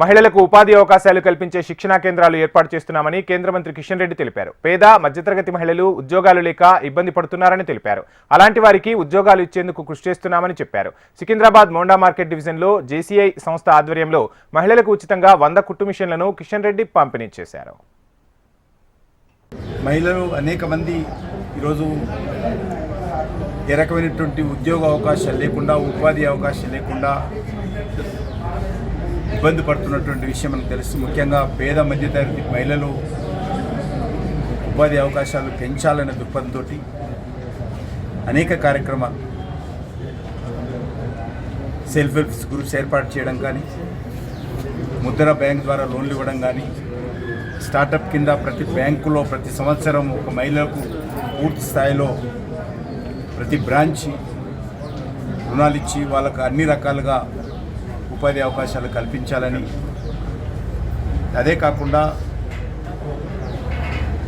మహిళలకు ఉపాధి అవకాశాలు కల్పించే శిక్షణా కేంద్రాలు ఏర్పాటు చేస్తున్నామని కేంద్ర మంత్రి కిషన్ రెడ్డి తెలిపారు. పేద మధ్యతరగతి మహిళలు ఉద్యోగాలు లేక ఇబ్బంది పడుతున్నారని తెలిపారు. అలాంటి వారికి ఉద్యోగాలు ఇచ్చేందుకు కృషి చేస్తున్నామని చెప్పారు. సికింద్రాబాద్ మోండా మార్కెట్ డివిజన్లో జేసీఐ సంస్థ ఆధ్వర్యంలో మహిళలకు ఉచితంగా 100 కుట్టు మిషన్లను కిషన్ రెడ్డి పంపిణీ చేశారు. మహిళలు అనేక మంది ఈరోజు ఏ రకమైనటువంటి ఉద్యోగ అవకాశాలు లేకుండా, ఉపాధి అవకాశాలు లేకుండా ఇబ్బంది పడుతున్నటువంటి విషయం మనకు తెలుసు. ముఖ్యంగా పేద మధ్యతరగతి మహిళలు ఉపాధి అవకాశాలు పెంచాలనే దృక్పథంతో అనేక కార్యక్రమాలు, సెల్ఫ్ హెల్ప్ గ్రూప్స్ ఏర్పాటు చేయడం కానీ, ముద్ర బ్యాంక్ ద్వారా లోన్లు ఇవ్వడం కానీ, స్టార్టప్ కింద ప్రతి బ్యాంకులో ప్రతి సంవత్సరం ఒక మహిళలకు పూర్తి స్థాయిలో ప్రతి బ్రాంచ్ రుణాలు ఇచ్చి వాళ్ళకు అన్ని రకాలుగా ఉపాధి అవకాశాలు కల్పించాలని, అదే కాకుండా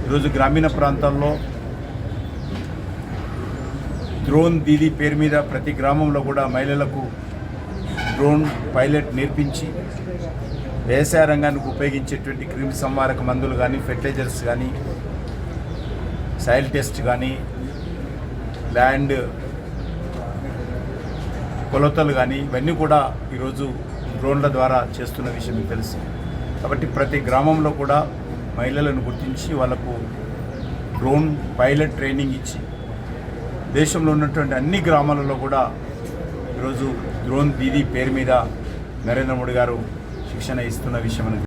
ఈరోజు గ్రామీణ ప్రాంతాల్లో డ్రోన్ దీదీ పేరు మీద ప్రతి గ్రామంలో కూడా మహిళలకు డ్రోన్ పైలట్ నేర్పించి వ్యవసాయ రంగానికి ఉపయోగించేటువంటి క్రిమి సంహారక మందులు కానీ, ఫెర్టిలైజర్స్ కానీ, సాయిల్ టెస్ట్ కానీ, ల్యాండ్ కొలతలు కానీ, ఇవన్నీ కూడా ఈరోజు డ్రోన్ల ద్వారా చేస్తున్న విషయం మీకు తెలుసు. కాబట్టి ప్రతి గ్రామంలో కూడా మహిళలను గుర్తించి వాళ్ళకు డ్రోన్ పైలట్ ట్రైనింగ్ ఇచ్చి దేశంలో ఉన్నటువంటి అన్ని గ్రామాలలో కూడా ఈరోజు డ్రోన్ దీదీ పేరు మీద నరేంద్ర మోడీ గారు శిక్షణ ఇస్తున్న విషయం